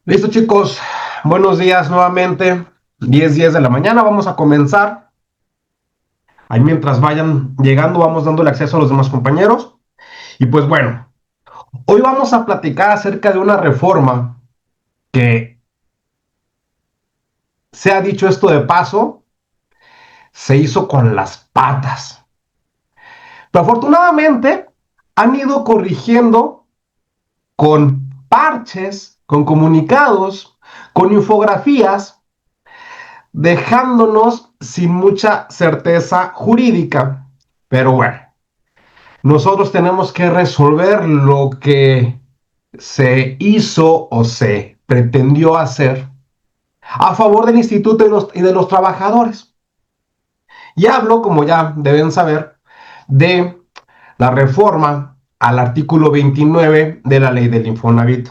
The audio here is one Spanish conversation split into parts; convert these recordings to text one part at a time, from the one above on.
Listo, chicos. Buenos días nuevamente. 10 de la mañana. Vamos a comenzar. Ahí mientras vayan llegando, vamos dándole acceso a los demás compañeros. Y pues bueno, hoy vamos a platicar acerca de una reforma que, se ha dicho esto de paso, se hizo con las patas. Pero afortunadamente han ido corrigiendo con parches, con comunicados, con infografías, dejándonos sin mucha certeza jurídica. Pero bueno, nosotros tenemos que resolver lo que se hizo o se pretendió hacer a favor del instituto y de los trabajadores. Y hablo, como ya deben saber, de la reforma al artículo 29 de la ley del Infonavit.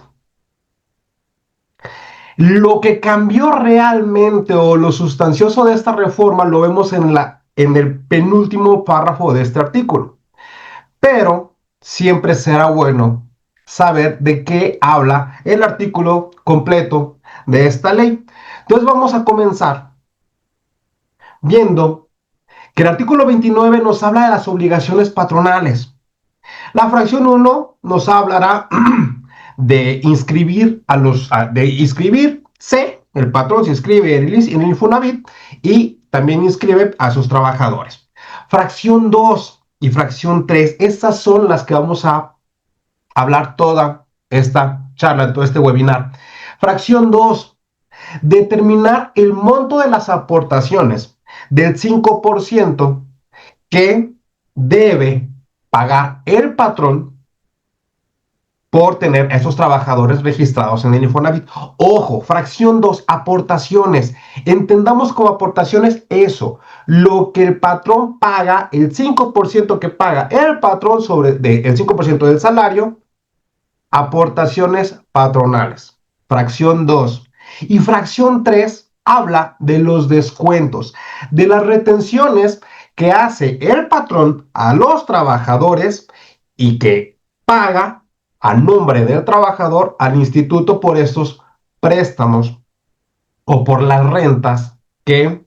Lo que cambió realmente o lo sustancioso de esta reforma lo vemos en el penúltimo párrafo de este artículo. Pero siempre será bueno saber de qué habla el artículo completo de esta ley. Entonces vamos a comenzar viendo que el artículo 29 nos habla de las obligaciones patronales. La fracción uno nos hablará de inscribirse, el patrón se inscribe en el Infonavit y también inscribe a sus trabajadores. Fracción 2 y fracción 3, estas son las que vamos a hablar toda esta charla, todo este webinar. Fracción 2, determinar el monto de las aportaciones del 5% que debe pagar el patrón por tener a esos trabajadores registrados en el Infonavit. Ojo, fracción 2, aportaciones. Entendamos como aportaciones eso, lo que el patrón paga, el 5% que paga el patrón el 5% del salario, aportaciones patronales. Fracción 2. Y fracción 3 habla de los descuentos, de las retenciones que hace el patrón a los trabajadores y que paga a nombre del trabajador al instituto por estos préstamos o por las rentas que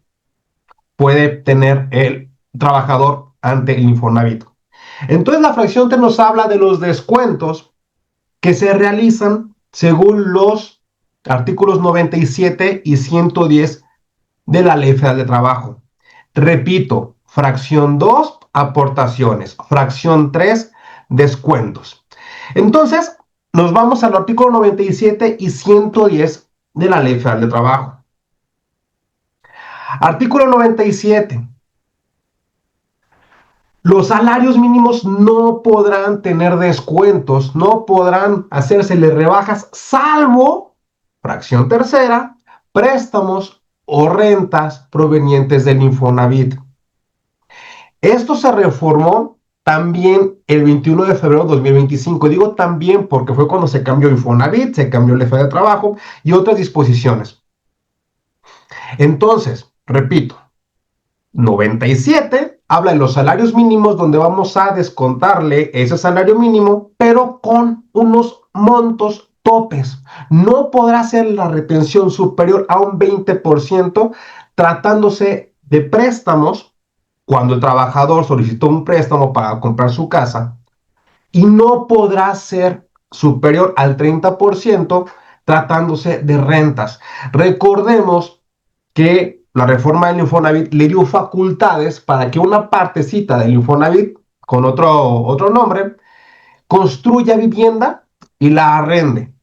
puede tener el trabajador ante el Infonavit. Entonces la fracción 3 nos habla de los descuentos que se realizan según los artículos 97 y 110 de la Ley Federal de Trabajo. Repito, fracción 2, aportaciones. Fracción 3, descuentos. Entonces, nos vamos al artículo 97 y 110 de la Ley Federal de Trabajo. Artículo 97. Los salarios mínimos no podrán tener descuentos, no podrán hacérseles rebajas, salvo, fracción tercera, préstamos o rentas provenientes del Infonavit. Esto se reformó también el 21 de febrero de 2025. Digo también porque fue cuando se cambió Infonavit, se cambió el Federal de Trabajo y otras disposiciones. Entonces, repito, 97 habla de los salarios mínimos donde vamos a descontarle ese salario mínimo, pero con unos montos topes. No podrá ser la retención superior a un 20% tratándose de préstamos cuando el trabajador solicitó un préstamo para comprar su casa y no podrá ser superior al 30% tratándose de rentas. Recordemos que la reforma del Infonavit le dio facultades para que una partecita del Infonavit, con otro nombre, construya vivienda y la arrende.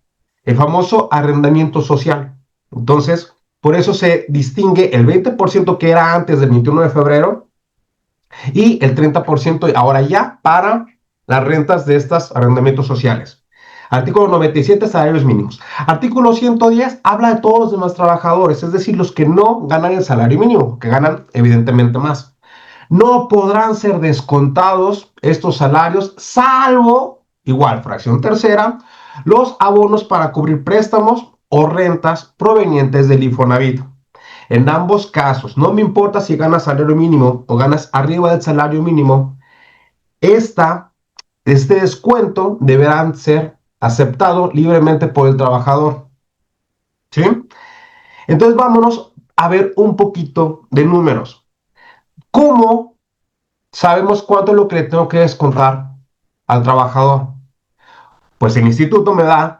El famoso arrendamiento social. Entonces, por eso se distingue el 20% que era antes del 21 de febrero y el 30% ahora ya para las rentas de estos arrendamientos sociales. Artículo 97, salarios mínimos. Artículo 110 habla de todos los demás trabajadores, es decir, los que no ganan el salario mínimo, que ganan evidentemente más. No podrán ser descontados estos salarios, salvo, igual, fracción tercera, los abonos para cubrir préstamos o rentas provenientes del Infonavit. En ambos casos, no me importa si ganas salario mínimo o ganas arriba del salario mínimo, este descuento deberá ser aceptado libremente por el trabajador. Entonces vámonos a ver un poquito de números. ¿Cómo sabemos cuánto es lo que le tengo que descontar al trabajador? Pues el instituto me da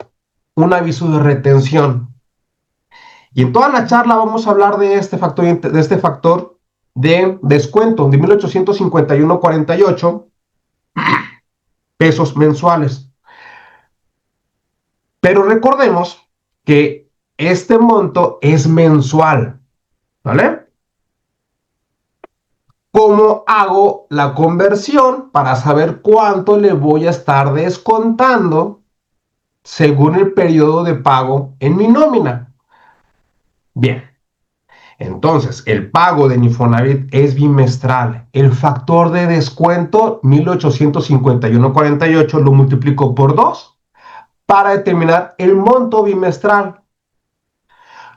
un aviso de retención. Y en toda la charla vamos a hablar de descuento de 1851,48 pesos mensuales. Pero recordemos que este monto es mensual, ¿vale? ¿Cómo hago la conversión para saber cuánto le voy a estar descontando según el periodo de pago en mi nómina? Bien, entonces el pago de Infonavit es bimestral. El factor de descuento 1851,48 lo multiplico por 2 para determinar el monto bimestral.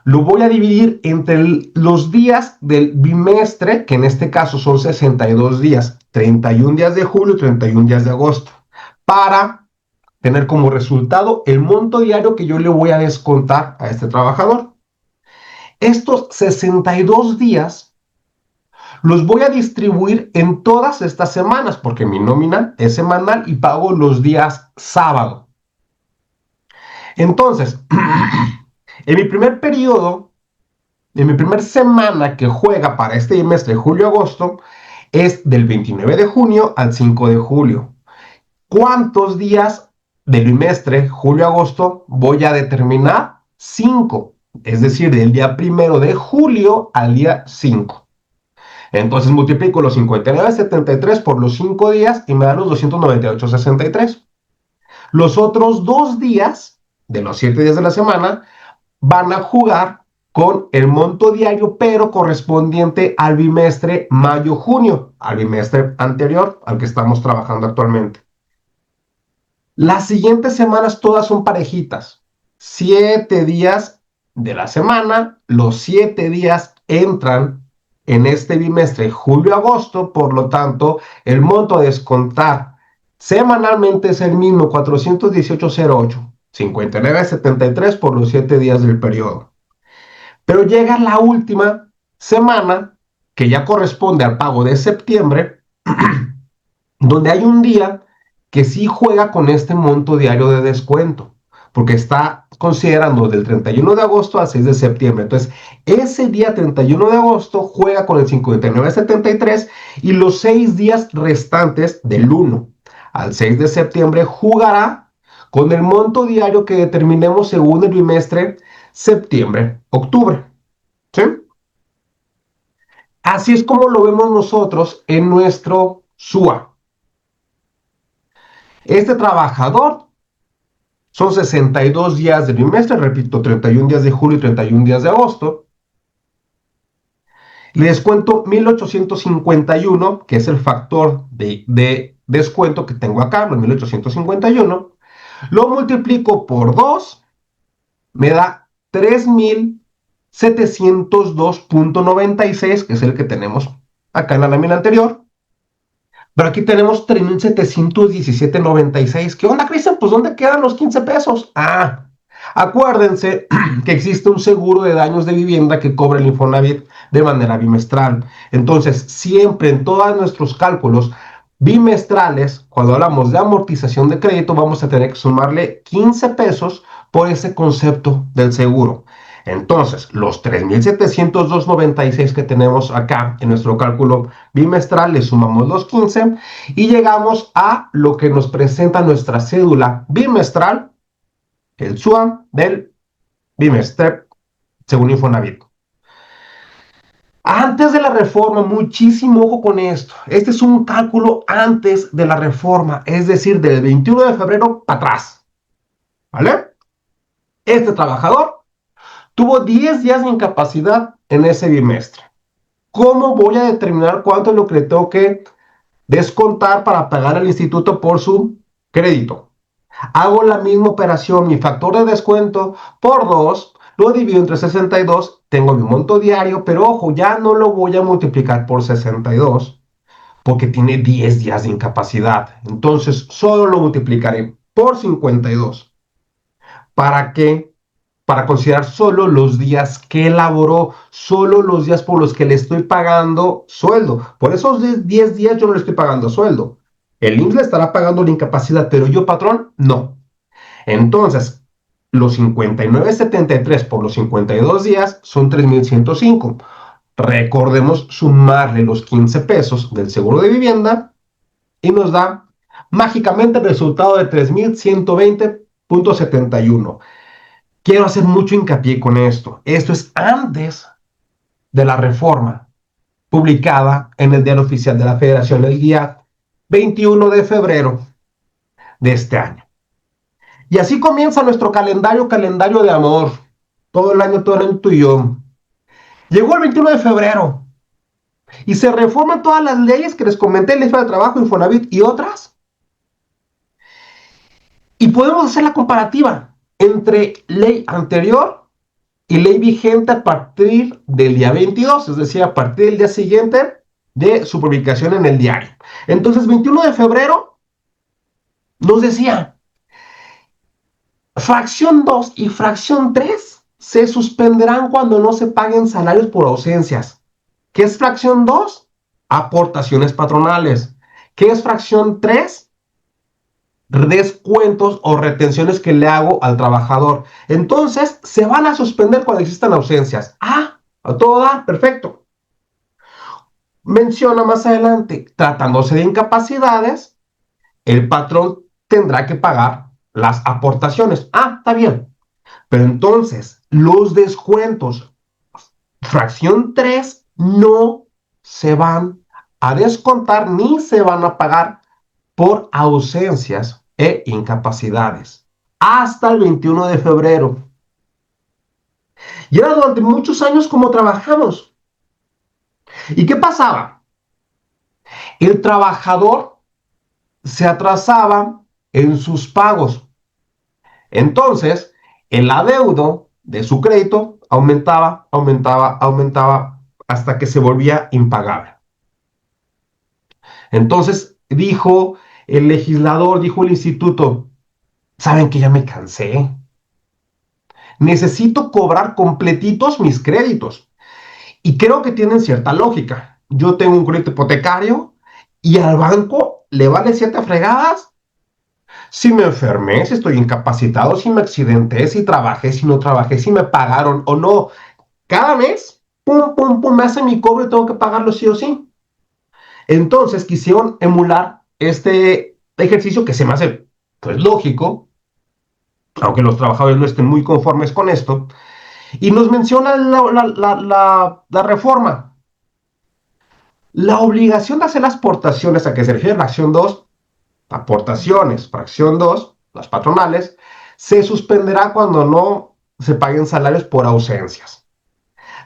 Lo voy a dividir entre los días del bimestre, que en este caso son 62 días, 31 días de julio y 31 días de agosto, para tener como resultado el monto diario que yo le voy a descontar a este trabajador. Estos 62 días los voy a distribuir en todas estas semanas, porque mi nómina es semanal y pago los días sábado. Entonces, en mi primer periodo, en mi primera semana que juega para este trimestre, julio-agosto, es del 29 de junio al 5 de julio. ¿Cuántos días del trimestre, julio-agosto, voy a determinar? 5. Es decir, del día 1 de julio al día 5. Entonces multiplico los 59,73 por los 5 días y me dan los 298,63. Los otros 2 días de los 7 días de la semana van a jugar con el monto diario, pero correspondiente al bimestre mayo-junio, al bimestre anterior al que estamos trabajando actualmente. Las siguientes semanas todas son parejitas. 7 días de la semana, los 7 días entran en este bimestre julio-agosto, por lo tanto, el monto a descontar semanalmente es el mismo, 418,08, 59,73 por los 7 días del periodo. Pero llega la última semana, que ya corresponde al pago de septiembre, donde hay un día que sí juega con este monto diario de descuento, porque está considerando del 31 de agosto al 6 de septiembre. Entonces, ese día 31 de agosto juega con el 59,73 y los 6 días restantes del 1 al 6 de septiembre jugará con el monto diario que determinemos según el bimestre septiembre-octubre. ¿Sí? Así es como lo vemos nosotros en nuestro SUA. Este trabajador son 62 días del bimestre, repito, 31 días de julio y 31 días de agosto. Le descuento 1851, que es el factor de descuento que tengo acá, los 1851. Lo multiplico por 2, me da 3702,96, que es el que tenemos acá en la lámina anterior. Pero aquí tenemos 3,717,96. ¿Qué onda, Cristian? Pues ¿dónde quedan los 15 pesos? Ah, acuérdense que existe un seguro de daños de vivienda que cobra el Infonavit de manera bimestral. Entonces, siempre en todos nuestros cálculos bimestrales, cuando hablamos de amortización de crédito, vamos a tener que sumarle 15 pesos por ese concepto del seguro. Entonces, los 3,702,96 que tenemos acá en nuestro cálculo bimestral, le sumamos los 15 y llegamos a lo que nos presenta nuestra cédula bimestral, el SUA del bimestre, según Infonavit. Antes de la reforma, muchísimo ojo con esto. Este es un cálculo antes de la reforma, es decir, del 21 de febrero para atrás. ¿Vale? Este trabajador tuvo 10 días de incapacidad en ese bimestre. ¿Cómo voy a determinar cuánto es lo que le tengo que descontar para pagar al instituto por su crédito? Hago la misma operación, mi factor de descuento por 2, lo divido entre 62, tengo mi monto diario, pero ojo, ya no lo voy a multiplicar por 62 porque tiene 10 días de incapacidad. Entonces, solo lo multiplicaré por 52 para que para considerar solo los días que elaboró, solo los días por los que le estoy pagando sueldo. Por esos 10 días yo no le estoy pagando sueldo. El IMSS le estará pagando la incapacidad, pero yo, patrón, no. Entonces, los 59.73 por los 52 días son 3.105. Recordemos sumarle los 15 pesos del seguro de vivienda y nos da mágicamente el resultado de 3.120.71. Quiero hacer mucho hincapié con esto. Esto es antes de la reforma publicada en el Diario Oficial de la Federación el día 21 de febrero de este año. Y así comienza nuestro calendario de amor. Todo el año tú y yo. Llegó el 21 de febrero y se reforman todas las leyes que les comenté, ley de trabajo, Infonavit y otras. Y podemos hacer la comparativa entre ley anterior y ley vigente a partir del día 22, es decir, a partir del día siguiente de su publicación en el diario. Entonces, 21 de febrero nos decía, fracción 2 y fracción 3 se suspenderán cuando no se paguen salarios por ausencias. ¿Qué es fracción 2? Aportaciones patronales. ¿Qué es fracción 3? Descuentos o retenciones que le hago al trabajador. Entonces, se van a suspender cuando existan ausencias. Ah, a todo dar, perfecto. Menciona más adelante, tratándose de incapacidades, el patrón tendrá que pagar las aportaciones. Ah, está bien. Pero entonces, los descuentos, fracción 3 no se van a descontar ni se van a pagar por ausencias e incapacidades hasta el 21 de febrero. Y era durante muchos años como trabajamos. ¿Y qué pasaba? El trabajador se atrasaba en sus pagos. Entonces, el adeudo de su crédito aumentaba hasta que se volvía impagable. Entonces, dijo el legislador, dijo el instituto, ¿saben que ya me cansé? Necesito cobrar completitos mis créditos. Y creo que tienen cierta lógica. Yo tengo un crédito hipotecario y al banco le vale 7 fregadas si me enfermé, si estoy incapacitado, si me accidenté, si trabajé, si no trabajé, si me pagaron o no. Cada mes, pum, pum, pum, me hace mi cobro y tengo que pagarlo sí o sí. Entonces quisieron emular este ejercicio que se me hace pues lógico, aunque los trabajadores no estén muy conformes con esto, y nos menciona la reforma. La obligación de hacer las aportaciones a que se refiere la acción 2, aportaciones, fracción 2, las patronales, se suspenderá cuando no se paguen salarios por ausencias.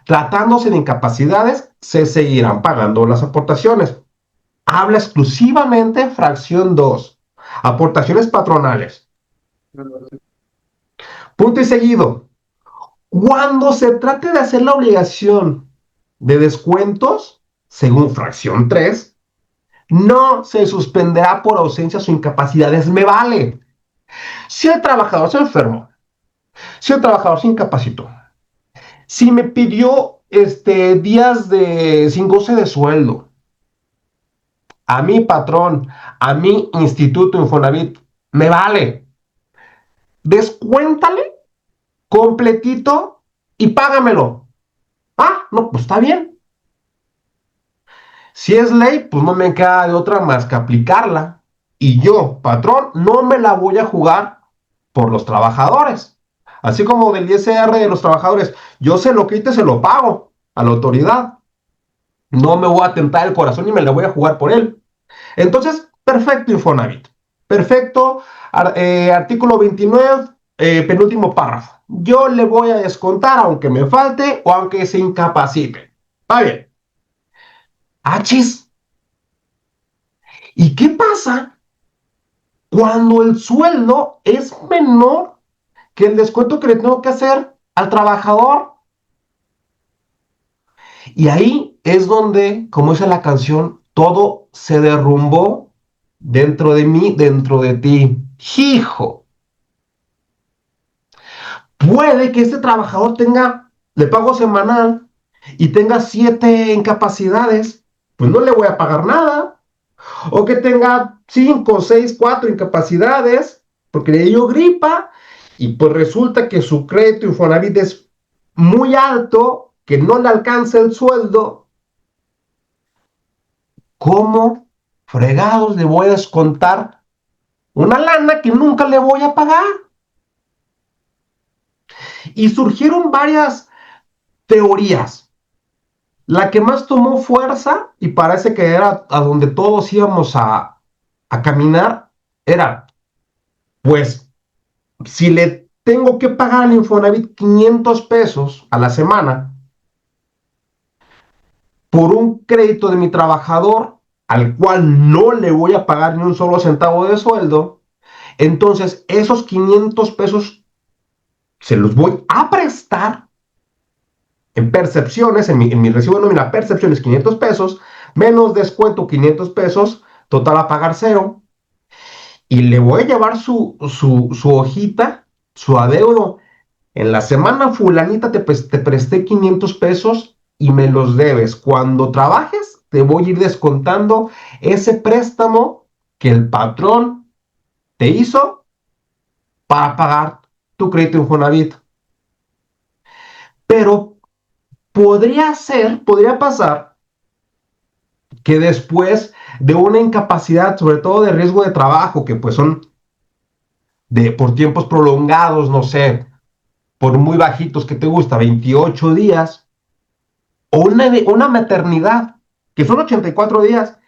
Tratándose de incapacidades, se seguirán pagando las aportaciones. Habla exclusivamente fracción 2, aportaciones patronales. Punto y seguido. Cuando se trate de hacer la obligación de descuentos, según fracción 3, no se suspenderá por ausencias o incapacidades. Me vale. Si el trabajador se enfermó, si el trabajador se incapacitó, si me pidió días sin goce de sueldo, a mi patrón, a mi instituto Infonavit, me vale. Descuéntale completito y págamelo. Ah, no, pues está bien. Si es ley, pues no me queda de otra más que aplicarla. Y yo, patrón, no me la voy a jugar por los trabajadores. Así como del ISR de los trabajadores, yo se lo quite, se lo pago a la autoridad. No me voy a tentar el corazón y me la voy a jugar por él. Entonces, perfecto, Infonavit. Perfecto, artículo 29, penúltimo párrafo. Yo le voy a descontar aunque me falte o aunque se incapacite. Está bien. Achis. ¿Y qué pasa cuando el sueldo es menor que el descuento que le tengo que hacer al trabajador? Y ahí es donde, como dice la canción, todo se derrumbó dentro de mí, dentro de ti. Hijo. Puede que este trabajador tenga de pago semanal y tenga 7 incapacidades, pues no le voy a pagar nada. O que tenga 5, 6, 4 incapacidades porque le dio gripa y pues resulta que su crédito Infonavit es muy alto, que no le alcanza el sueldo. ¿Cómo fregados le voy a descontar una lana que nunca le voy a pagar? Y surgieron varias teorías. La que más tomó fuerza, y parece que era a donde todos íbamos a caminar, era, pues, si le tengo que pagar al Infonavit 500 pesos a la semana por un crédito de mi trabajador, al cual no le voy a pagar ni un solo centavo de sueldo, entonces esos 500 pesos se los voy a prestar en percepciones, en mi recibo de nómina, percepciones 500 pesos, menos descuento 500 pesos, total a pagar cero, y le voy a llevar su hojita, su adeudo. En la semana fulanita te presté 500 pesos y me los debes. Cuando trabajes, te voy a ir descontando ese préstamo que el patrón te hizo para pagar tu crédito Infonavit. Pero podría pasar que después de una incapacidad, sobre todo de riesgo de trabajo, que pues son por tiempos prolongados, no sé, por muy bajitos que te gusta, 28 días, o una maternidad, que son 84 días,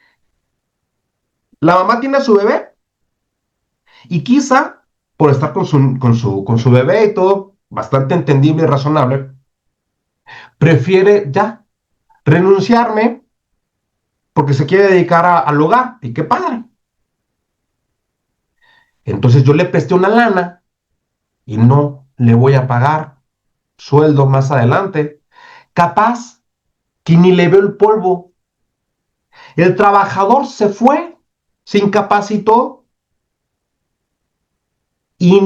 la mamá tiene a su bebé y quizá por estar con su bebé y todo, bastante entendible y razonable, prefiere ya renunciarme porque se quiere dedicar al hogar. Y qué padre. Entonces yo le presté una lana y no le voy a pagar sueldo más adelante. Capaz que ni le veo el polvo. El trabajador se fue, se incapacitó y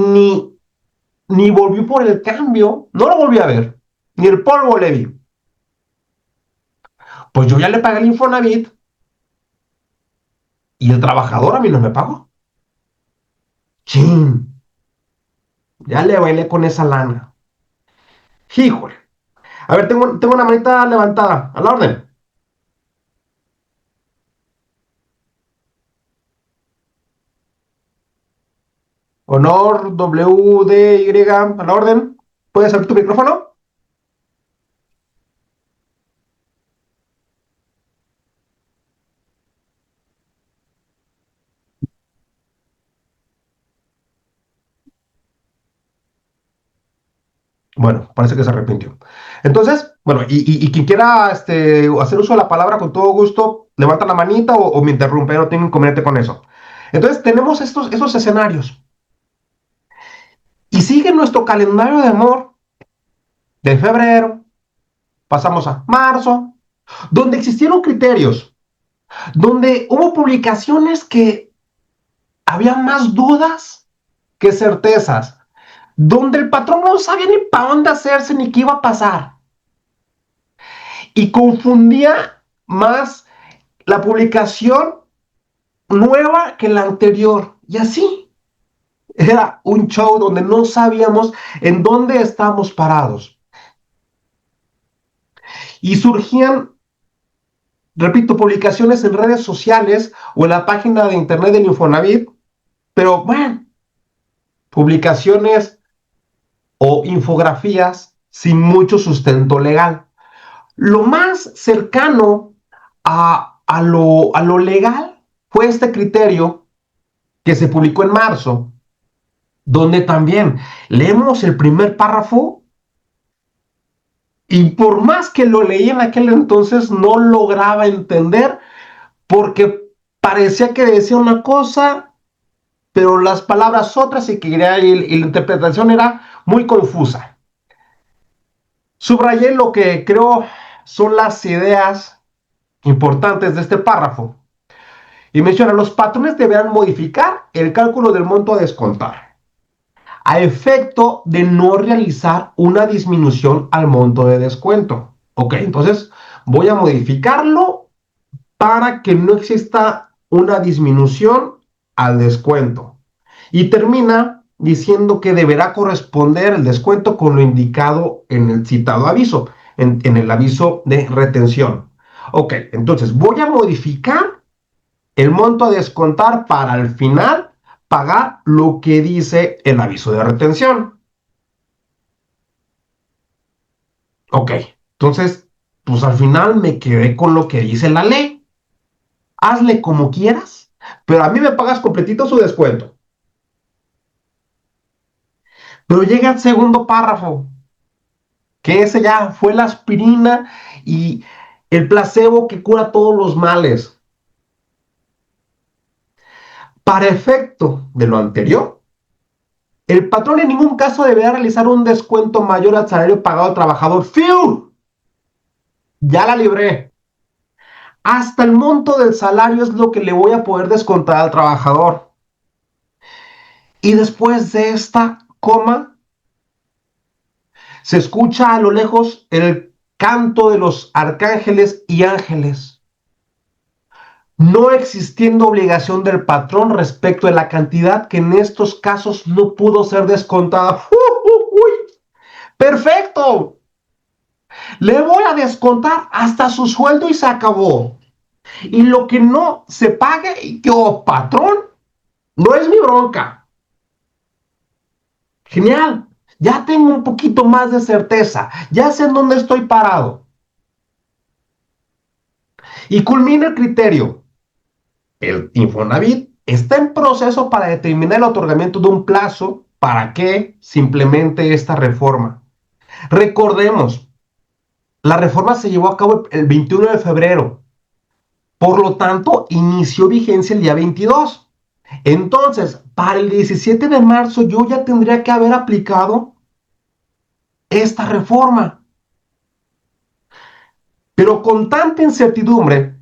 ni volvió por el cambio. No lo volví a ver. Ni el polvo le vi. Pues yo ya le pagué el Infonavit y el trabajador a mí no me pagó. Chin, ya le bailé con esa lana. Híjole. A ver, tengo una manita levantada. A la orden. Honor WDY. A la orden. ¿Puedes abrir tu micrófono? Bueno, parece que se arrepintió. Entonces, bueno, y quien quiera hacer uso de la palabra con todo gusto, levanta la manita o me interrumpe, no tengo inconveniente con eso. Entonces, tenemos esos escenarios. Y sigue nuestro calendario de amor de febrero, pasamos a marzo, donde existieron criterios, donde hubo publicaciones que había más dudas que certezas, donde el patrón no sabía ni para dónde hacerse ni qué iba a pasar. Y confundía más la publicación nueva que la anterior. Y así era un show donde no sabíamos en dónde estábamos parados. Y surgían, repito, publicaciones en redes sociales o en la página de internet del Infonavit, pero bueno, publicaciones o infografías sin mucho sustento legal. Lo más cercano a lo legal fue este criterio que se publicó en marzo, donde también leemos el primer párrafo y por más que lo leí en aquel entonces no lograba entender porque parecía que decía una cosa, pero las palabras otras y la interpretación era muy confusa. Subrayé lo que creo son las ideas importantes de este párrafo y menciona: los patrones deberán modificar el cálculo del monto a descontar. a efecto de no realizar una disminución al monto de descuento. Ok, entonces voy a modificarlo para que no exista una disminución al descuento. Y termina diciendo que deberá corresponder el descuento con lo indicado en el citado aviso, en el aviso de retención. Ok, entonces voy a modificar el monto a descontar para al final pagar lo que dice el aviso de retención. Ok, entonces, pues al final me quedé con lo que dice la ley. Hazle como quieras, pero a mí me pagas completito su descuento. Pero llega el segundo párrafo, que ese ya fue la aspirina y el placebo que cura todos los males. Para efecto de lo anterior, el patrón en ningún caso deberá realizar un descuento mayor al salario pagado al trabajador. ¡Fiu! Ya la libré. Hasta el monto del salario es lo que le voy a poder descontar al trabajador. Y después de esta coma, se escucha a lo lejos el canto de los arcángeles y ángeles, no existiendo obligación del patrón respecto de la cantidad que en estos casos no pudo ser descontada. ¡Perfecto! Le voy a descontar hasta su sueldo y se acabó. Y lo que no se pague, yo, patrón, no es mi bronca. Genial. Ya tengo un poquito más de certeza. Ya sé en dónde estoy parado. Y culmina el criterio. El Infonavit está en proceso para determinar el otorgamiento de un plazo para que se implemente esta reforma. Recordemos, la reforma se llevó a cabo el 21 de febrero. Por lo tanto, inició vigencia el día 22. Entonces, para el 17 de marzo yo ya tendría que haber aplicado esta reforma. Pero con tanta incertidumbre,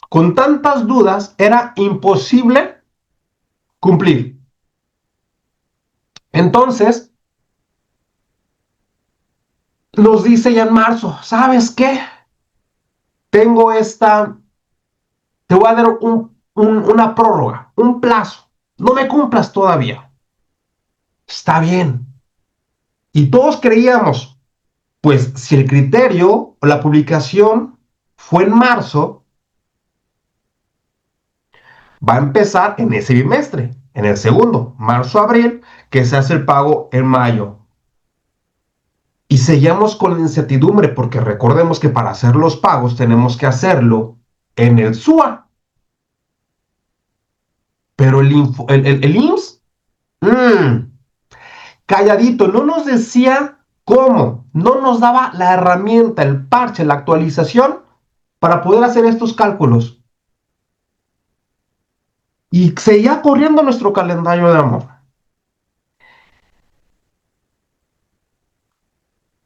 con tantas dudas, era imposible cumplir. Entonces, nos dice ya en marzo, ¿sabes qué? Tengo te voy a dar una prórroga, un plazo. No me cumplas todavía. Está bien. Y todos creíamos, pues si el criterio o la publicación fue en marzo, va a empezar en ese bimestre, en el segundo, marzo-abril, que se hace el pago en mayo. Y seguíamos con la incertidumbre porque recordemos que para hacer los pagos tenemos que hacerlo en el SUA. Pero el IMSS, calladito, no nos decía cómo, no nos daba la herramienta, el parche, la actualización para poder hacer estos cálculos. Y seguía corriendo nuestro calendario de amor.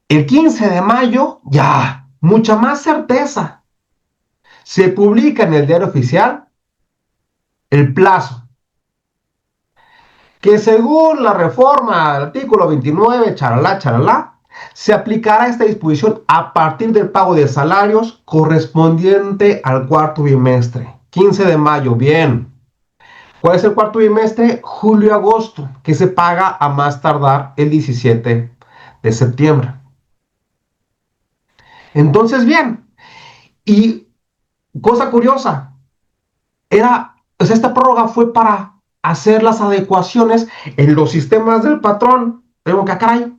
El 15 de mayo, ya, mucha más certeza. Se publica en el diario oficial el plazo, que según la reforma del artículo 29, charalá, charalá, se aplicará esta disposición a partir del pago de salarios correspondiente al cuarto bimestre. 15 de mayo, bien. ¿Cuál es el cuarto bimestre? Julio-agosto, que se paga a más tardar el 17 de septiembre. Entonces, bien. Y cosa curiosa, esta prórroga fue para hacer las adecuaciones en los sistemas del patrón. Tengo que, caray,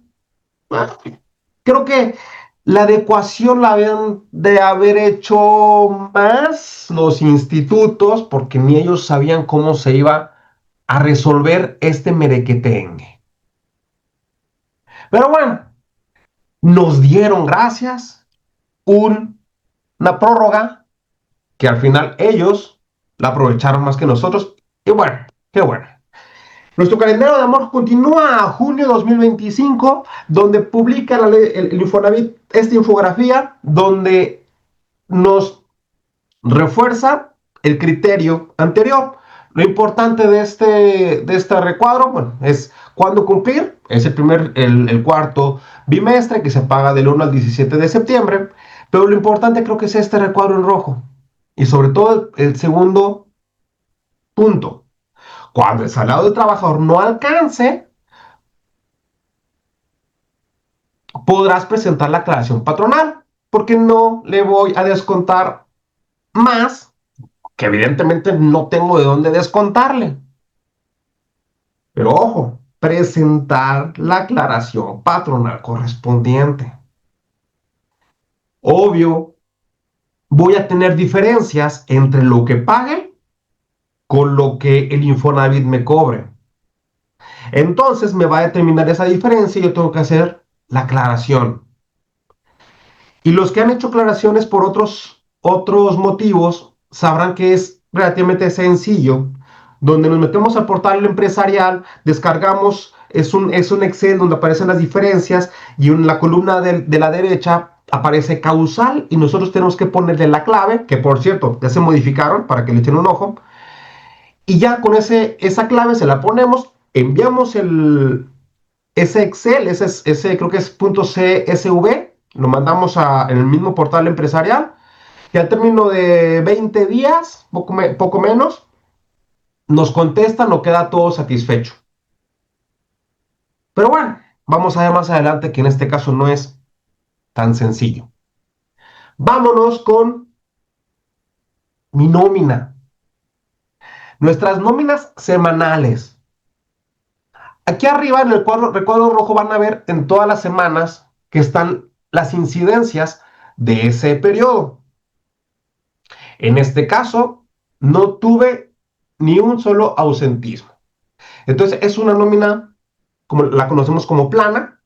creo que la adecuación la habían de haber hecho más los institutos porque ni ellos sabían cómo se iba a resolver este merequetengue. Pero bueno, nos dieron gracias una prórroga que al final ellos la aprovecharon más que nosotros. Y bueno, qué bueno. Nuestro calendario de amor continúa a junio 2025, donde publica el Infonavit esta infografía, donde nos refuerza el criterio anterior. Lo importante de este recuadro, bueno, es ¿Cuándo cumplir? Es el cuarto bimestre que se paga del 1 al 17 de septiembre, pero lo importante creo que es este recuadro en rojo. Y sobre todo el segundo punto. Cuando el salario del trabajador no alcance, podrás presentar la aclaración patronal, porque no le voy a descontar más, que evidentemente no tengo de dónde descontarle. Pero ojo, presentar la aclaración patronal correspondiente. Obvio, voy a tener diferencias entre lo que pague con lo que el Infonavit me cobre. Entonces me va a determinar esa diferencia y yo tengo que hacer la aclaración. Y los que han hecho aclaraciones por otros motivos sabrán que es relativamente sencillo, donde nos metemos al portal empresarial, descargamos, es un Excel donde aparecen las diferencias y en la columna de la derecha aparece causal y nosotros tenemos que ponerle la clave, que por cierto ya se modificaron para que le echen un ojo, y ya con esa clave se la ponemos, enviamos ese Excel, ese creo que es .csv, lo mandamos en el mismo portal empresarial y al término de 20 días, poco menos, nos contestan o queda todo satisfecho. Pero bueno, vamos a ver más adelante que en este caso no es tan sencillo. Vámonos con mi nómina. Nuestras nóminas semanales. Aquí arriba en el recuadro rojo van a ver en todas las semanas que están las incidencias de ese periodo. En este caso, no tuve ni un solo ausentismo. Entonces, es una nómina, como la conocemos como plana,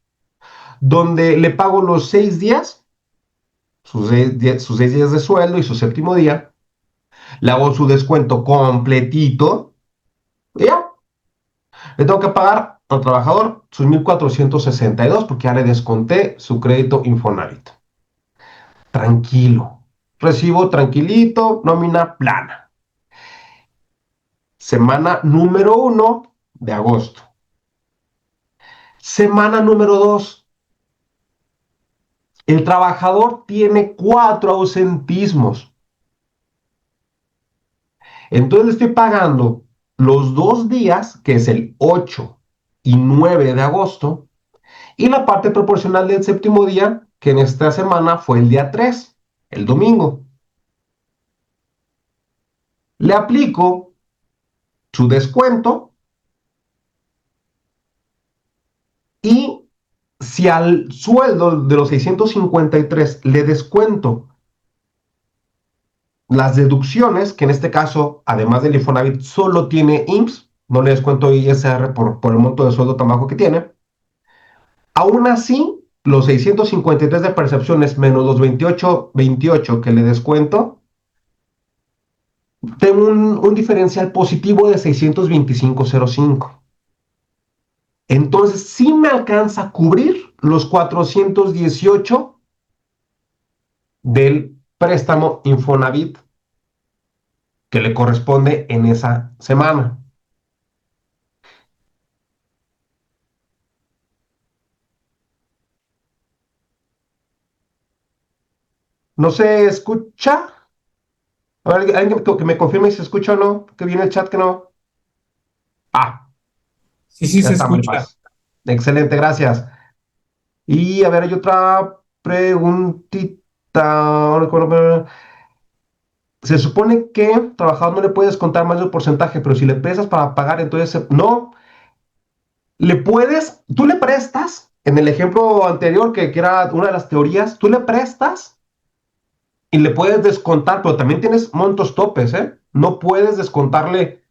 donde le pago los 6 días, sus 6 días de sueldo y su séptimo día, le hago su descuento completito, y ya, le tengo que pagar al trabajador sus 1,462 porque ya le desconté su crédito Infonavit. Tranquilo. Recibo tranquilito, nómina plana. Semana número 1 de agosto. Semana número 2. El trabajador tiene 4 ausentismos. Entonces le estoy pagando los 2 días, que es el 8 y 9 de agosto, y la parte proporcional del séptimo día, que en esta semana fue el día 3, el domingo. Le aplico su descuento y si al sueldo de los 653 le descuento las deducciones, que en este caso, además del Infonavit, solo tiene IMSS, no le descuento ISR por el monto de sueldo tan bajo que tiene. Aún así, los 653 de percepciones menos los 28 que le descuento, tengo un diferencial positivo de 625,05. Entonces, sí me alcanza a cubrir los 418 del préstamo Infonavit que le corresponde en esa semana. ¿No se escucha? A ver, alguien que me confirme si se escucha o no, que viene el chat que no. Ah, Sí, sí, ya se estamos en escucha. paz. Excelente, gracias. Y a ver, hay otra preguntita. Se supone que al trabajador no le puedes contar más de un porcentaje, pero si le prestas para pagar, entonces no. Le puedes, tú le prestas, en el ejemplo anterior, que era una de las teorías, tú le prestas y le puedes descontar, pero también tienes montos topes, ¿eh? No puedes descontarle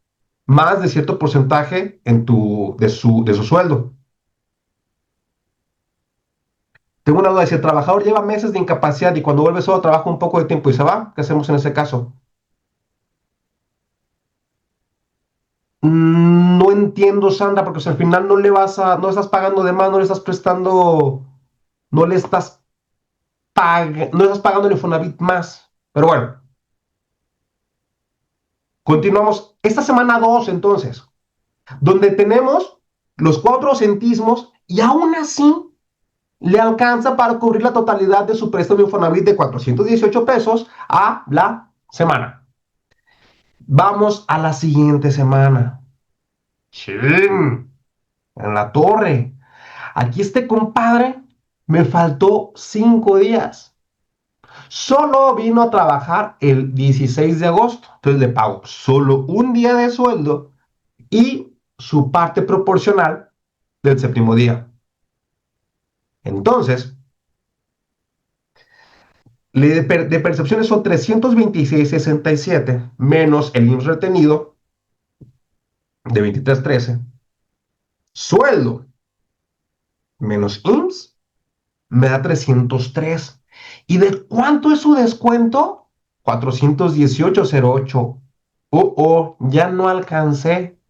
más de cierto porcentaje de su sueldo. Tengo una duda, si el trabajador lleva meses de incapacidad y cuando vuelve solo trabaja un poco de tiempo y se va, ¿qué hacemos en ese caso? No entiendo, Sandra, porque si al final no estás pagando de más, no le estás prestando, no le estás, no estás pagando el Infonavit más. Pero bueno, continuamos. Esta semana 2, entonces, donde tenemos los 4 centismos y aún así le alcanza para cubrir la totalidad de su préstamo Infonavit de 418 pesos a la semana. Vamos a la siguiente semana. ¡Chin! En la torre. Aquí este compadre me faltó 5 días. Solo vino a trabajar el 16 de agosto. Entonces le pago solo un día de sueldo y su parte proporcional del séptimo día. Entonces, de percepciones son 326,67 menos el IMSS retenido de 23,13. Sueldo menos IMSS me da 303. ¿Y de cuánto es su descuento? 418,08. Ya no alcancé.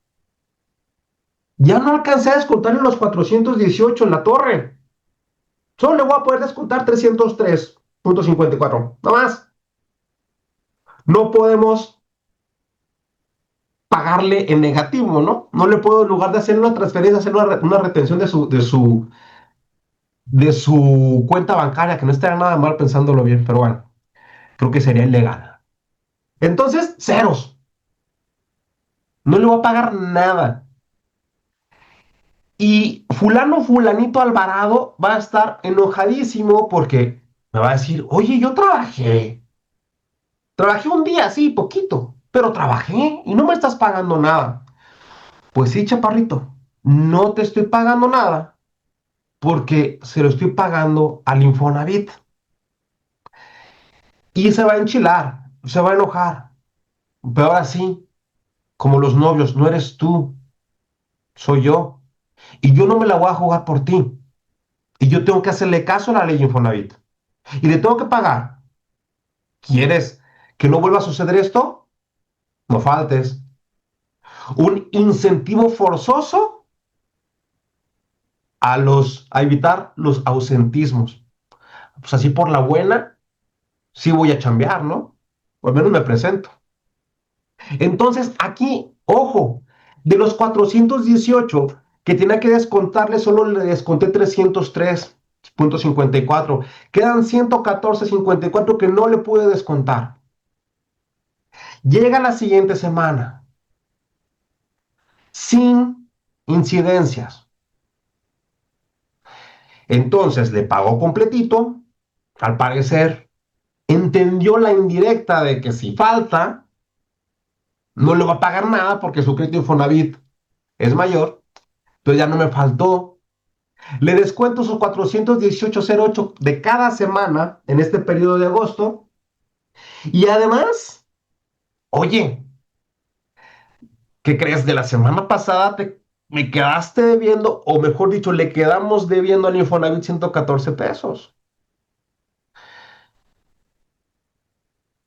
Ya no alcancé a descontarle los 418 en la torre. Solo le voy a poder descontar 303,54. No más. No podemos pagarle en negativo, ¿no? No le puedo, en lugar de hacer una transferencia, hacer una retención de su cuenta bancaria, que no estaría nada mal pensándolo bien, pero bueno, creo que sería ilegal. Entonces, ceros. No le voy a pagar nada. Y fulano, fulanito Alvarado va a estar enojadísimo porque me va a decir, oye, yo trabajé. Trabajé un día, sí, poquito, pero trabajé y no me estás pagando nada. Pues sí, chaparrito, no te estoy pagando nada porque se lo estoy pagando al Infonavit. Y se va a enchilar, se va a enojar. Pero ahora sí, como los novios, no eres tú, soy yo. Y yo no me la voy a jugar por ti. Y yo tengo que hacerle caso a la ley Infonavit. Y le tengo que pagar. ¿Quieres que no vuelva a suceder esto? No faltes. Un incentivo forzoso a evitar los ausentismos. Pues así por la buena, sí voy a chambear, ¿no? O al menos me presento. Entonces, aquí, ojo, de los 418 que tenía que descontarle, solo le desconté 303,54. Quedan 114,54 que no le pude descontar. Llega la siguiente semana, sin incidencias. Entonces le pagó completito. Al parecer, entendió la indirecta de que si falta, no le va a pagar nada porque su crédito Infonavit es mayor. Entonces ya no me faltó. Le descuento sus 418,08 de cada semana en este periodo de agosto. Y además, oye, ¿qué crees? De la semana pasada me quedaste debiendo, o mejor dicho, le quedamos debiendo al Infonavit 114 pesos.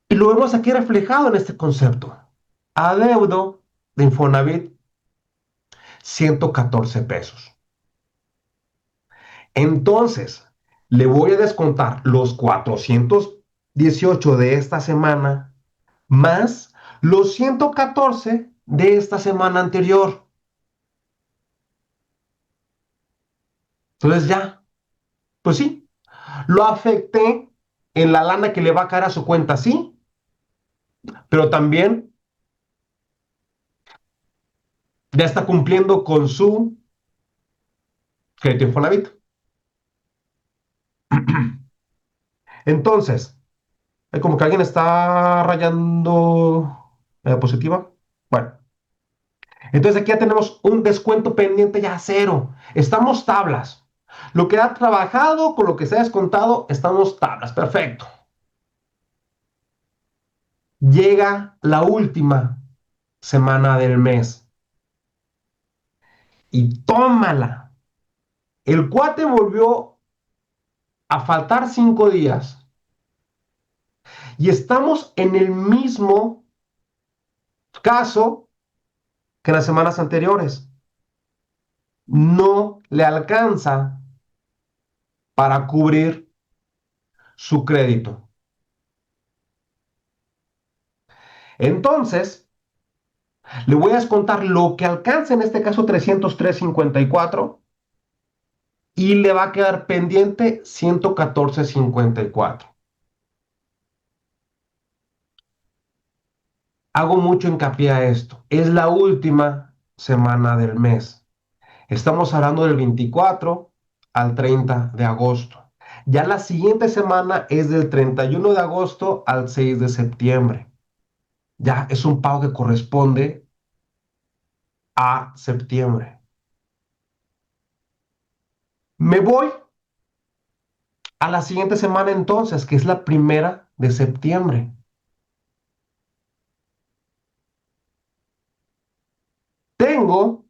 Y lo vemos aquí reflejado en este concepto. Adeudo de Infonavit 114 pesos. Entonces, le voy a descontar los 418 de esta semana más los 114 de esta semana anterior. Entonces ya, pues sí, lo afecté en la lana que le va a caer a su cuenta, sí, pero también ya está cumpliendo con su crédito Infonavit. Entonces, como que alguien está rayando la diapositiva. Bueno, entonces aquí ya tenemos un descuento pendiente ya cero. Estamos tablas. Lo que ha trabajado con lo que se ha descontado, estamos tablas. Perfecto. Llega la última semana del mes y tómala. El cuate volvió a faltar 5 días y estamos en el mismo caso que en las semanas anteriores. No le alcanza para cubrir su crédito. Entonces, Le voy a descontar lo que alcance, en este caso 303.54, y le va a quedar pendiente 114.54. Hago mucho hincapié a esto. Es la última semana del mes. Estamos hablando del 24 al 30 de agosto. Ya la siguiente semana es del 31 de agosto al 6 de septiembre. Ya es un pago que corresponde a septiembre. Me voy a la siguiente semana entonces, que es la primera de septiembre. Tengo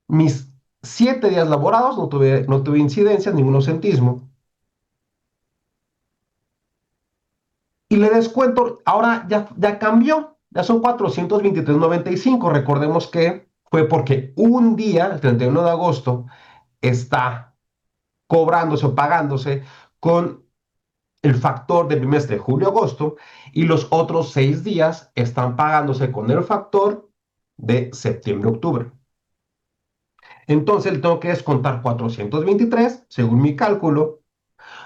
mis 7 días laborados, no tuve incidencias, ningún ausentismo. Y le descuento, ahora ya cambió, ya son 423.95. Recordemos que fue porque un día, el 31 de agosto, está cobrándose o pagándose con el factor del bimestre julio-agosto, y los otros 6 días están pagándose con el factor de septiembre-octubre. Entonces le tengo que descontar 423, según mi cálculo,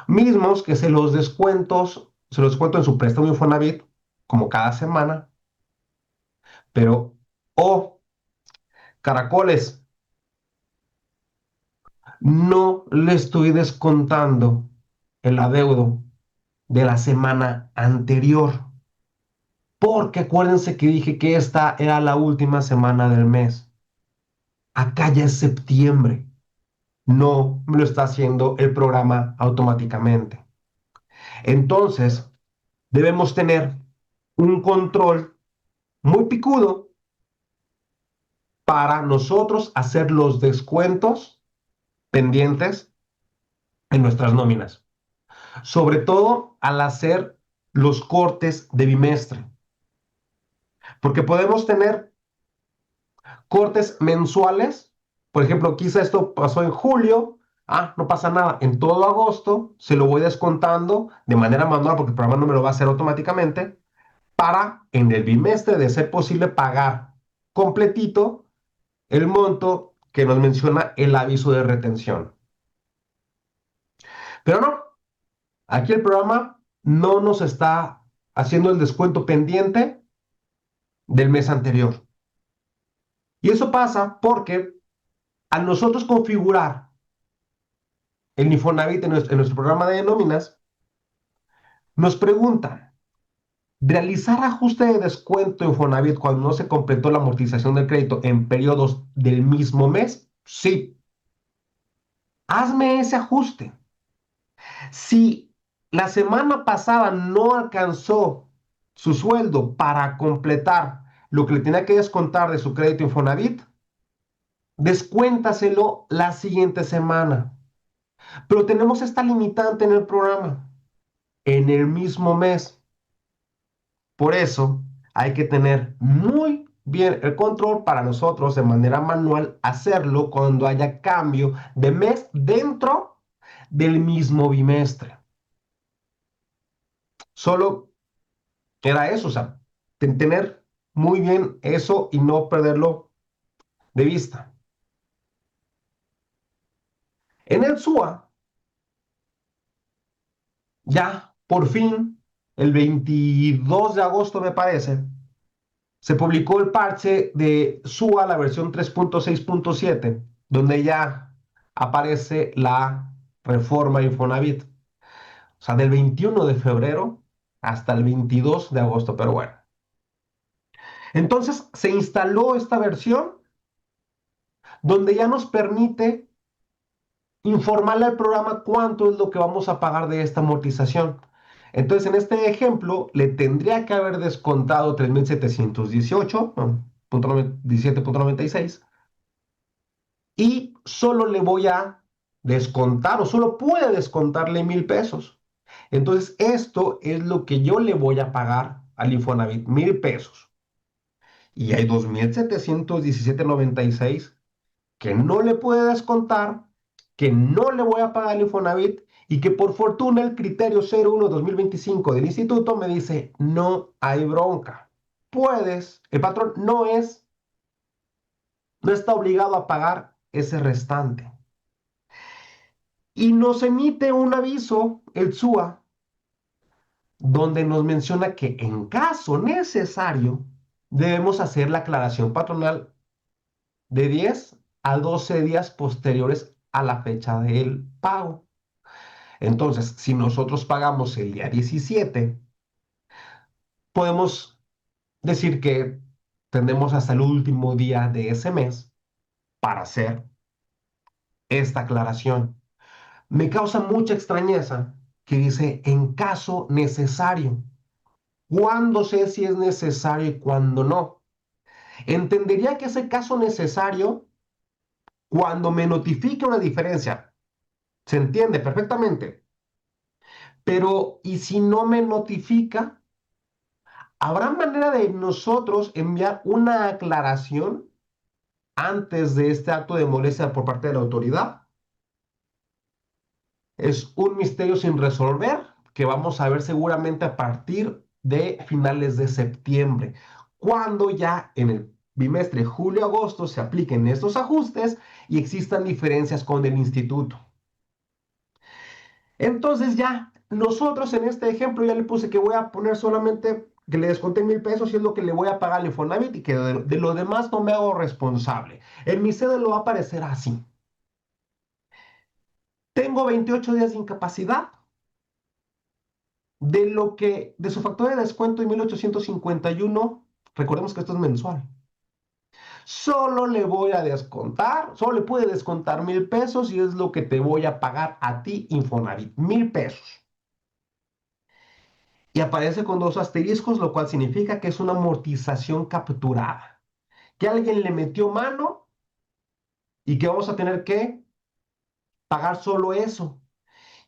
mismos que se los descuento en su préstamo Infonavit, como cada semana, pero, oh, caracoles, no le estoy descontando el adeudo de la semana anterior, porque acuérdense que dije que esta era la última semana del mes. Acá ya es septiembre, no me lo está haciendo el programa automáticamente. Entonces, debemos tener un control muy picudo para nosotros hacer los descuentos pendientes en nuestras nóminas, sobre todo al hacer los cortes de bimestre, porque podemos tener cortes mensuales. Por ejemplo, quizá esto pasó en julio. No pasa nada. En todo agosto se lo voy descontando de manera manual, porque el programa no me lo va a hacer automáticamente, para en el bimestre, de ser posible, pagar completito el monto que nos menciona el aviso de retención. Pero no, aquí el programa no nos está haciendo el descuento pendiente del mes anterior. Y eso pasa porque al nosotros configurar el Infonavit en nuestro programa de nóminas, nos preguntan, ¿realizar ajuste de descuento Infonavit cuando no se completó la amortización del crédito en periodos del mismo mes? Sí. Hazme ese ajuste. Si la semana pasada no alcanzó su sueldo para completar lo que le tenía que descontar de su crédito Infonavit, descuéntaselo la siguiente semana. Pero tenemos esta limitante en el programa, en el mismo mes. Por eso hay que tener muy bien el control para nosotros de manera manual hacerlo cuando haya cambio de mes dentro del mismo bimestre. Solo era eso, o sea, tener muy bien eso y no perderlo de vista. En el SUA, ya por fin, el 22 de agosto me parece, se publicó el parche de SUA, la versión 3.6.7, donde ya aparece la reforma Infonavit. O sea, del 21 de febrero hasta el 22 de agosto, pero bueno. Entonces se instaló esta versión donde ya nos permite informarle al programa cuánto es lo que vamos a pagar de esta amortización. Entonces, en este ejemplo, le tendría que haber descontado 3.718.17.96, y solo le voy a descontar, o solo puede descontarle 1,000 pesos. Entonces, esto es lo que yo le voy a pagar al Infonavit, 1,000 pesos. Y hay 2,717.96 que no le puede descontar, que no le voy a pagar al Infonavit, y que por fortuna el criterio 01-2025 del instituto me dice, no hay bronca. El patrón no es no está obligado a pagar ese restante. Y nos emite un aviso, el SUA, donde nos menciona que en caso necesario debemos hacer la aclaración patronal de 10 a 12 días posteriores a la fecha del pago. Entonces, si nosotros pagamos el día 17, podemos decir que tendremos hasta el último día de ese mes para hacer esta aclaración. Me causa mucha extrañeza que dice en caso necesario. ¿Cuándo sé si es necesario y cuándo no? Entendería que ese caso necesario cuando me notifique una diferencia. Se entiende perfectamente. Pero, ¿y si no me notifica? ¿Habrá manera de nosotros enviar una aclaración antes de este acto de molestia por parte de la autoridad? Es un misterio sin resolver que vamos a ver seguramente a partir de finales de septiembre, cuando ya en el bimestre julio-agosto se apliquen estos ajustes y existan diferencias con el instituto. Entonces ya, nosotros en este ejemplo ya le puse que voy a poner solamente que le desconté 1,000 pesos y es lo que le voy a pagar al Infonavit y que de lo demás no me hago responsable. En mi cédula va a aparecer así. Tengo 28 días de incapacidad de lo que, de su factor de descuento de 1,851. Recordemos que esto es mensual. Solo le voy a descontar, solo le puede descontar 1,000 pesos y es lo que te voy a pagar a ti, Infonavit, 1,000 pesos. Y aparece con dos asteriscos, lo cual significa que es una amortización capturada, que alguien le metió mano y que vamos a tener que pagar solo eso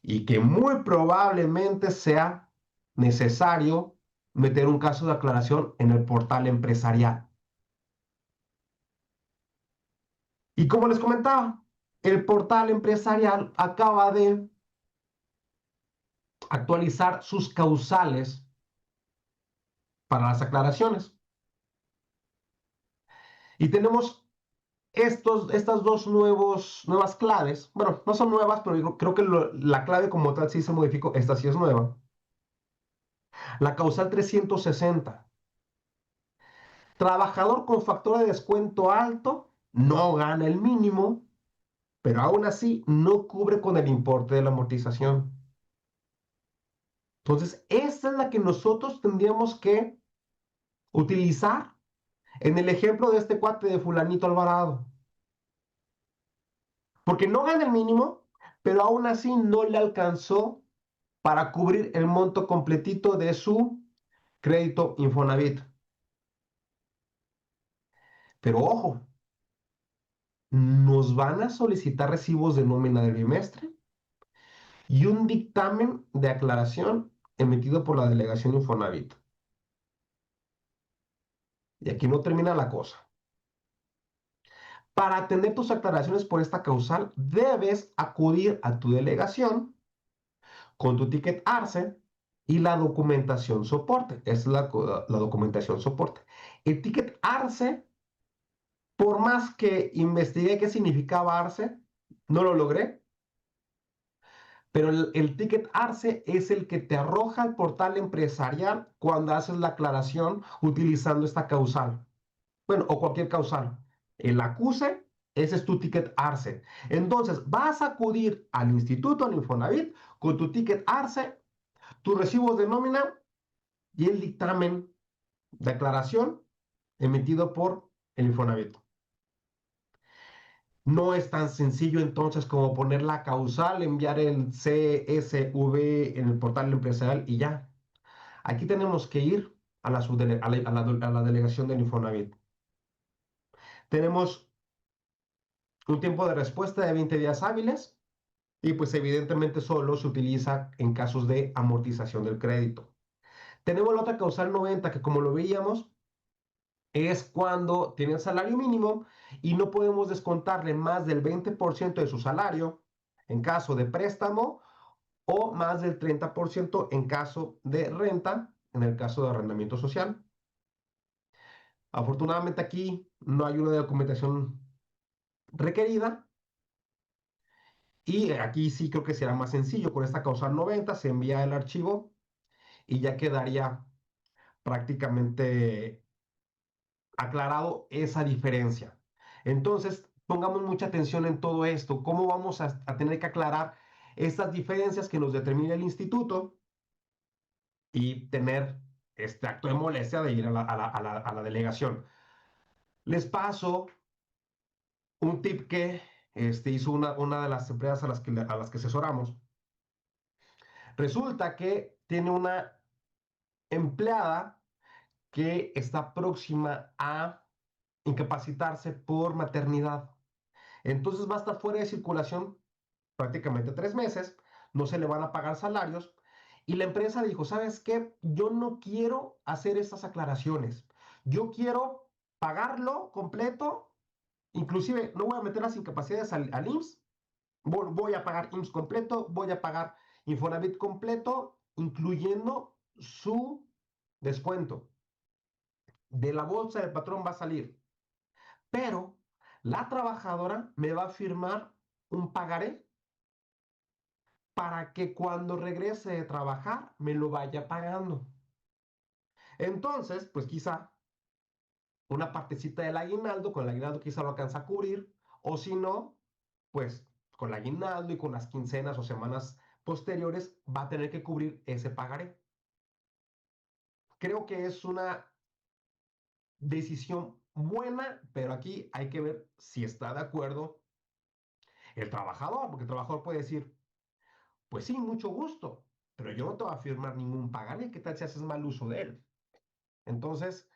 y que muy probablemente sea necesario meter un caso de aclaración en el portal empresarial. Y como les comentaba, el portal empresarial acaba de actualizar sus causales para las aclaraciones. Y tenemos estas dos nuevas claves. Bueno, no son nuevas, pero yo creo que la clave como tal sí se modificó. Esta sí es nueva. La causal 360. Trabajador con factor de descuento alto no gana el mínimo, pero aún así no cubre con el importe de la amortización. Entonces, esta es la que nosotros tendríamos que utilizar en el ejemplo de este cuate de fulanito Alvarado. Porque no gana el mínimo, pero aún así no le alcanzó para cubrir el monto completito de su crédito Infonavit. Pero ojo, nos van a solicitar recibos de nómina del bimestre y un dictamen de aclaración emitido por la delegación Infonavit. Y aquí no termina la cosa. Para atender tus aclaraciones por esta causal, debes acudir a tu delegación con tu ticket ARCE y la documentación soporte. Es la documentación soporte. El ticket ARCE, por más que investigué qué significaba ARCE, no lo logré, pero el ticket ARCE es el que te arroja al portal empresarial cuando haces la aclaración utilizando esta causal. Bueno, o cualquier causal. El acuse, ese es tu ticket ARCE. Entonces, vas a acudir al instituto, al Infonavit, con tu ticket ARCE, tus recibos de nómina y el dictamen de aclaración emitido por el Infonavit. No es tan sencillo entonces como poner la causal, enviar el CSV en el portal empresarial y ya. Aquí tenemos que ir a la delegación del Infonavit. Tenemos un tiempo de respuesta de 20 días hábiles y pues evidentemente solo se utiliza en casos de amortización del crédito. Tenemos la otra causal 90 que como lo veíamos es cuando tienen salario mínimo y no podemos descontarle más del 20% de su salario en caso de préstamo o más del 30% en caso de renta, en el caso de arrendamiento social. Afortunadamente aquí no hay una documentación requerida. Y aquí sí creo que será más sencillo. Con esta causal 90 se envía el archivo y ya quedaría prácticamente aclarado esa diferencia. Entonces, pongamos mucha atención en todo esto. ¿Cómo vamos a tener que aclarar estas diferencias que nos determina el instituto y tener este acto de molestia de ir a la delegación? Les paso un tip que hizo una de las empresas a las que asesoramos. Resulta que tiene una empleada que está próxima a incapacitarse por maternidad. Entonces va a estar fuera de circulación prácticamente 3 meses, no se le van a pagar salarios. Y la empresa dijo, ¿sabes qué? Yo no quiero hacer estas aclaraciones. Yo quiero pagarlo completo. Inclusive no voy a meter las incapacidades al IMSS. Voy a pagar IMSS completo, voy a pagar Infonavit completo, incluyendo su descuento. De la bolsa del patrón va a salir. Pero la trabajadora me va a firmar un pagaré para que cuando regrese de trabajar me lo vaya pagando. Entonces, pues quizá una partecita del aguinaldo, con el aguinaldo quizá lo alcanza a cubrir, o si no, pues con el aguinaldo y con las quincenas o semanas posteriores va a tener que cubrir ese pagaré. Creo que es una decisión buena, pero aquí hay que ver si está de acuerdo el trabajador, porque el trabajador puede decir, pues sí, mucho gusto, pero yo no te voy a firmar ningún pagaré, ¿qué tal si haces mal uso de él? Entonces,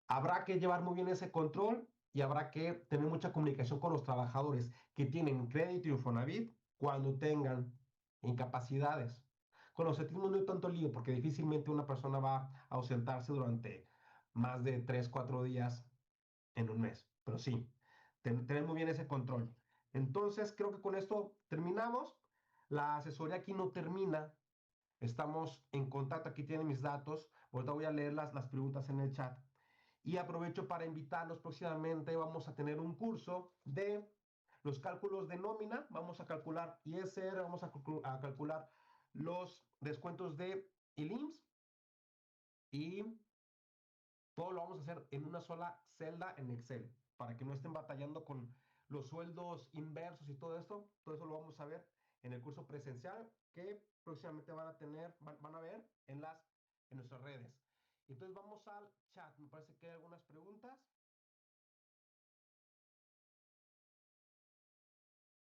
habrá que llevar muy bien ese control y habrá que tener mucha comunicación con los trabajadores que tienen crédito Infonavit cuando tengan incapacidades. Con los autismos no hay tanto lío porque difícilmente una persona va a ausentarse durante más de 3, 4 días en un mes. Pero sí, tener muy bien ese control. Entonces, creo que con esto terminamos. La asesoría aquí no termina. Estamos en contacto, aquí tienen mis datos. Ahorita voy a leer las preguntas en el chat. Y aprovecho para invitarlos próximamente. Vamos a tener un curso de los cálculos de nómina. Vamos a calcular ISR, vamos a calcular los descuentos de ILIMS y todo lo vamos a hacer en una sola celda en Excel para que no estén batallando con los sueldos inversos y todo esto. Todo eso lo vamos a ver en el curso presencial que próximamente van a ver en nuestras redes. Entonces vamos al chat. Me parece que hay algunas preguntas.